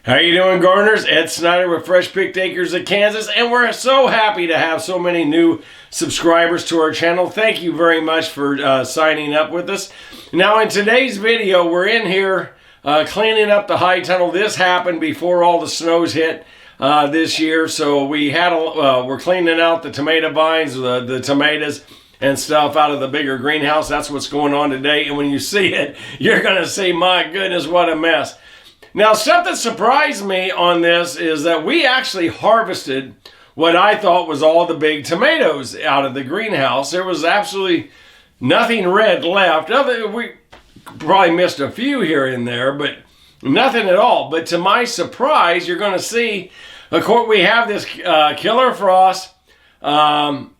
How you doing, gardeners? Ed Snyder with Fresh Picked Acres of Kansas, and we're so happy to have so many new subscribers to our channel. Thank you very much for signing up with us. Now, in today's video, we're in here cleaning up the high tunnel. This happened before all the snows hit this year, so we're cleaning out the tomato vines, the tomatoes and stuff out of the bigger greenhouse. That's what's going on today, and when you see it, you're going to say, my goodness, what a mess. Now, stuff that surprised me on this is that we actually harvested what I thought was all the big tomatoes out of the greenhouse. There was absolutely nothing red left. We probably missed a few here and there, but nothing at all. But to my surprise, you're going to see, of course, we have this killer frost. That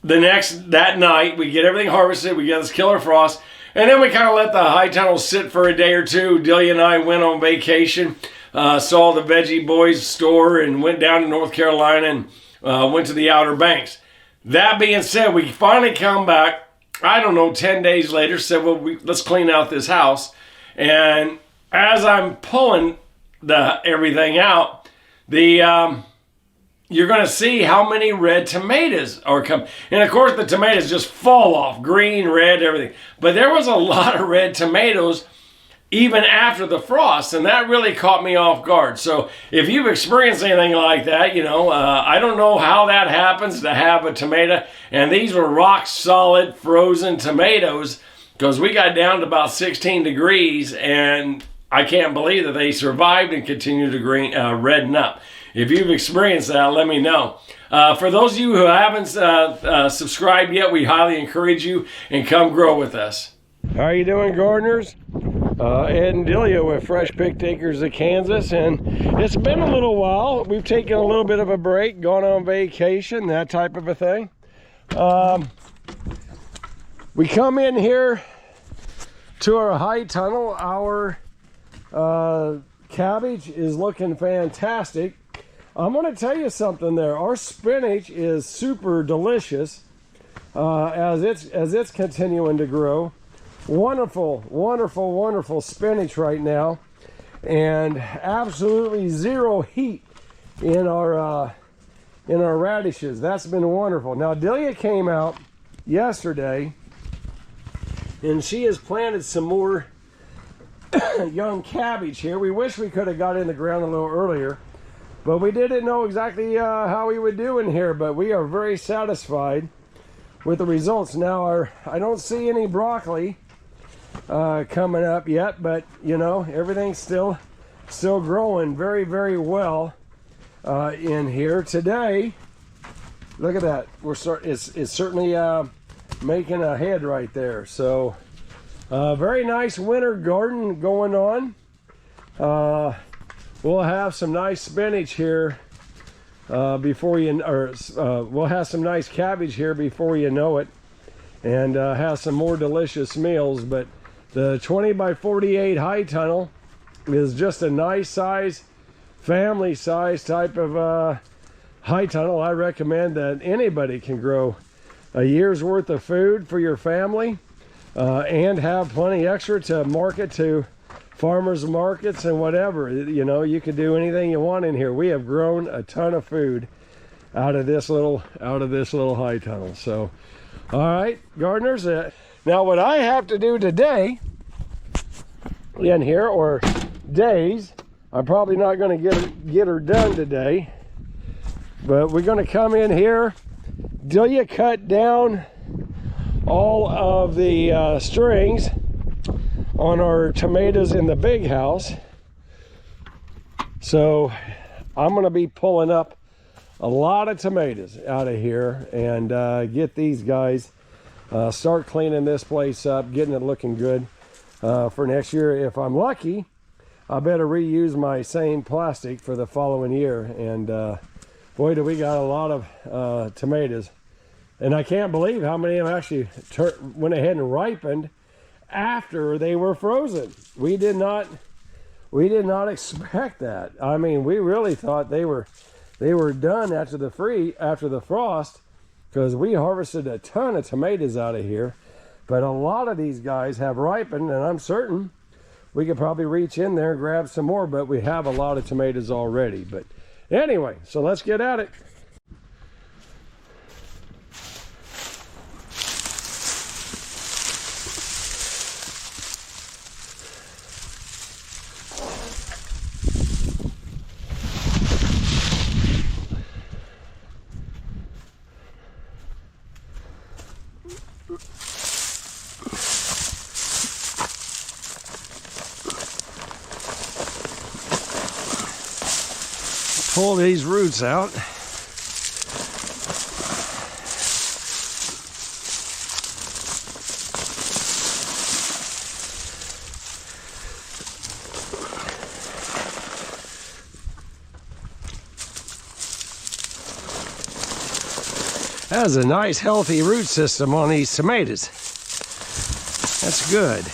night, we get everything harvested. We get this killer frost. And then we kind of let the high tunnel sit for a day or two. Delia and I went on vacation, saw the Veggie Boys store, and went down to North Carolina and went to the Outer Banks. That being said, we finally come back, I don't know, 10 days later, said, well, let's clean out this house. And as I'm pulling everything out, you're going to see how many red tomatoes are coming. And of course, the tomatoes just fall off, green, red, everything. But there was a lot of red tomatoes even after the frost, and that really caught me off guard. So if you've experienced anything like that, I don't know how that happens to have a tomato. And these were rock solid frozen tomatoes because we got down to about 16 degrees, and I can't believe that they survived and continued to redden up. If you've experienced that, let me know. For those of you who haven't subscribed yet, we highly encourage you and come grow with us. How are you doing, gardeners? Ed and Delia with Fresh Picked Acres of Kansas, and it's been a little while. We've taken a little bit of a break, gone on vacation, that type of a thing. We come in here to our high tunnel. Our cabbage is looking fantastic. I'm going to tell you something there. Our spinach is super delicious as it's continuing to grow. Wonderful, wonderful, wonderful spinach right now, and absolutely zero heat in our radishes. That's been wonderful. Now, Delia came out yesterday, and she has planted some more young cabbage here. We wish we could have got in the ground a little earlier, but we didn't know exactly how we would do in here, but we are very satisfied with the results. Now, I don't see any broccoli coming up yet, but everything's still growing very, very well in here today. Look at that. It's certainly making a head right there. So very nice winter garden going on. We'll have some nice spinach here we'll have some nice cabbage here before you know it, and have some more delicious meals. But the 20 by 48 high tunnel is just a nice size, family size type of high tunnel. I recommend that anybody can grow a year's worth of food for your family and have plenty extra to market to farmers markets and whatever. You can do anything you want in here. We have grown a ton of food out of this little high tunnel. So, all right, gardeners. Now, what I have to do today in here, or days, I'm probably not going to get her done today, but we're going to come in here. Delia cut down all of the strings on our tomatoes in the big house. So I'm going to be pulling up a lot of tomatoes out of here and get these guys, start cleaning this place up, getting it looking good for next year. If I'm lucky, I better reuse my same plastic for the following year. And boy, do we got a lot of tomatoes. And I can't believe how many of them actually went ahead and ripened after they were frozen. We did not expect that. I mean, we really thought they were done after the frost, because we harvested a ton of tomatoes out of here. But a lot of these guys have ripened, and I'm certain we could probably reach in there and grab some more, but we have a lot of tomatoes already. But anyway, so let's get at it. Pull these roots out. That is a nice healthy root system on these tomatoes. That's good.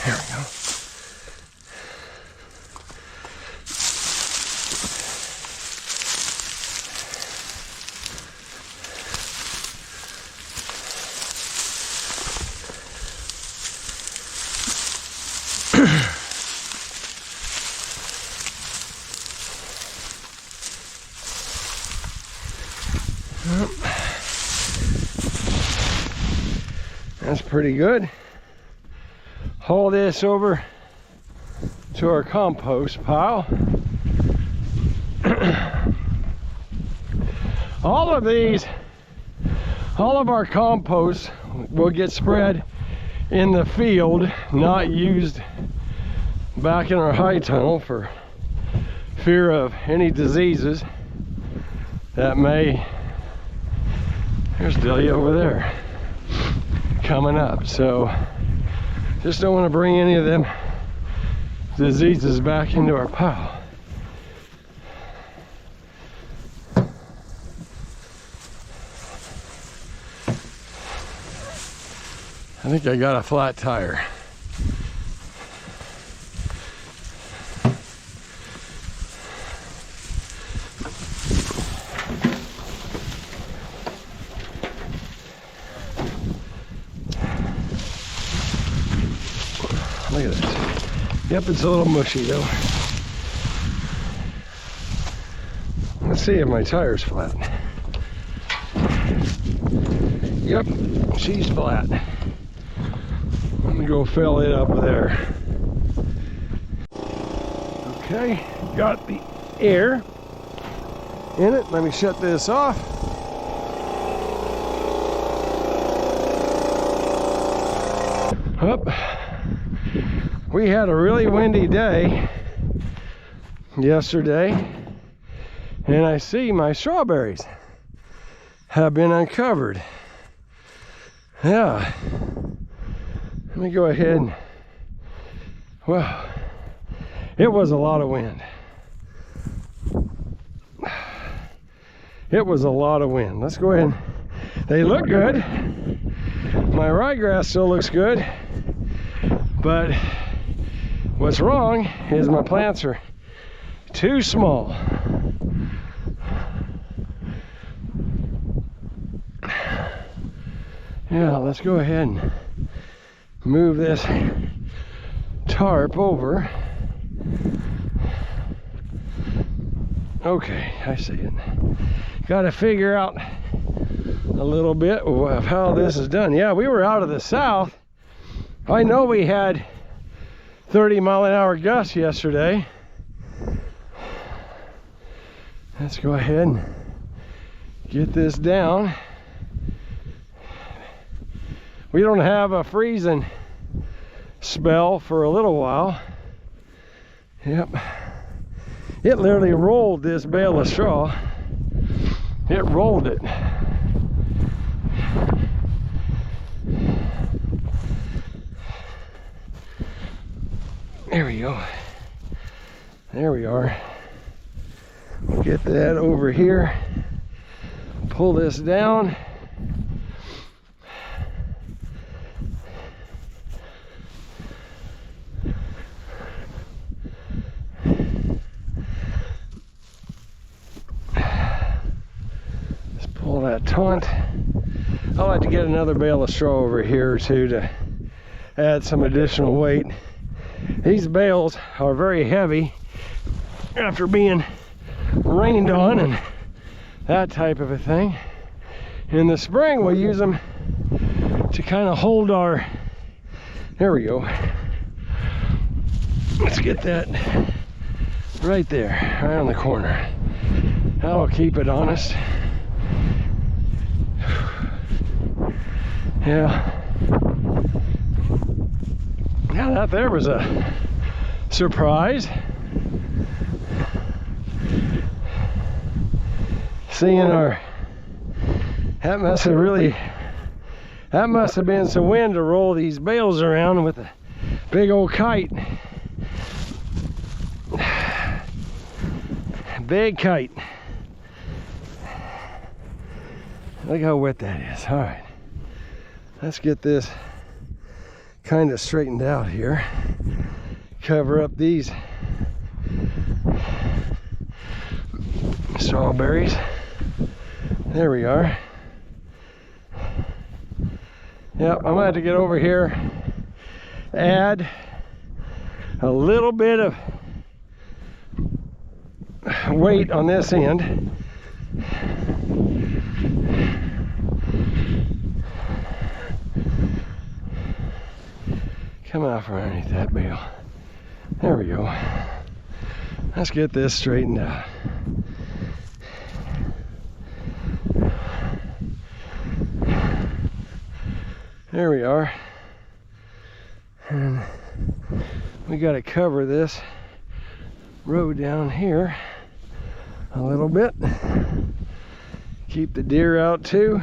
There we go. That's pretty good. Haul this over to our compost pile. All of our compost will get spread in the field, not used back in our high tunnel for fear of any diseases that may, there's Delia over there, coming up. So just don't want to bring any of them diseases back into our pile. I think I got a flat tire. Look at that. Yep, it's a little mushy though. Let's see if my tire's flat. Yep, she's flat. Let me go fill it up there. Okay, got the air in it. Let me shut this off. Up. We had a really windy day yesterday, and I see my strawberries have been uncovered. Yeah. Let me go ahead and, well, it was a lot of wind. It was a lot of wind. Let's go ahead and, they look good. My ryegrass still looks good, but what's wrong is my plants are too small. Yeah, let's go ahead and move this tarp over. Okay, I see it. Got to figure out a little bit of how this is done. Yeah, we were out of the south I know we had 30-mile-an-hour gusts yesterday. Let's go ahead and get this down. We don't have a freezing spell for a little while. Yep. It literally rolled this bale of straw. It rolled it. There we go. There we are. Get that over here. Pull this down. Just pull that taunt. I like to get another bale of straw over here too to add some additional weight. These bales are very heavy after being rained on and that type of a thing. In the spring we'll use them to kind of hold our, there we go. Let's get that right there, right on the corner. That'll keep it honest. Yeah. Now that there was a surprise. Seeing our, that must have been some wind to roll these bales around with a big old kite. Big kite. Look how wet that is. All right, let's get this kind of straightened out here. Cover up these strawberries. There we are. Yep, I'm gonna have to get over here, add a little bit of weight on this end. Come out from underneath that bale. There we go. Let's get this straightened out. There we are. And we got to cover this road down here a little bit. Keep the deer out too.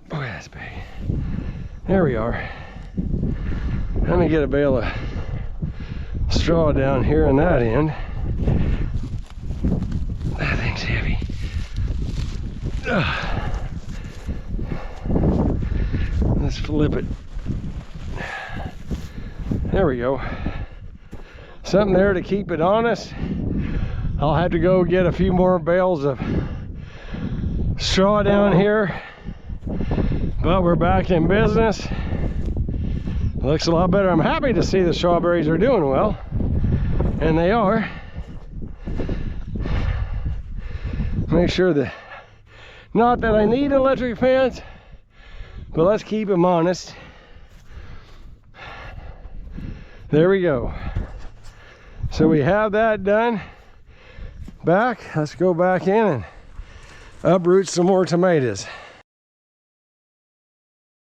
Boy, that's big. There we are. Let me get a bale of straw down here on that end. That thing's heavy. Let's flip it. There we go. Something there to keep it honest. I'll have to go get a few more bales of straw down here, but we're back in business. Looks a lot better. I'm happy to see the strawberries are doing well, and they are. Make sure that, not that I need electric fans, but let's keep them honest. There we go. So we have that done. Back, let's go back in and uproot some more tomatoes.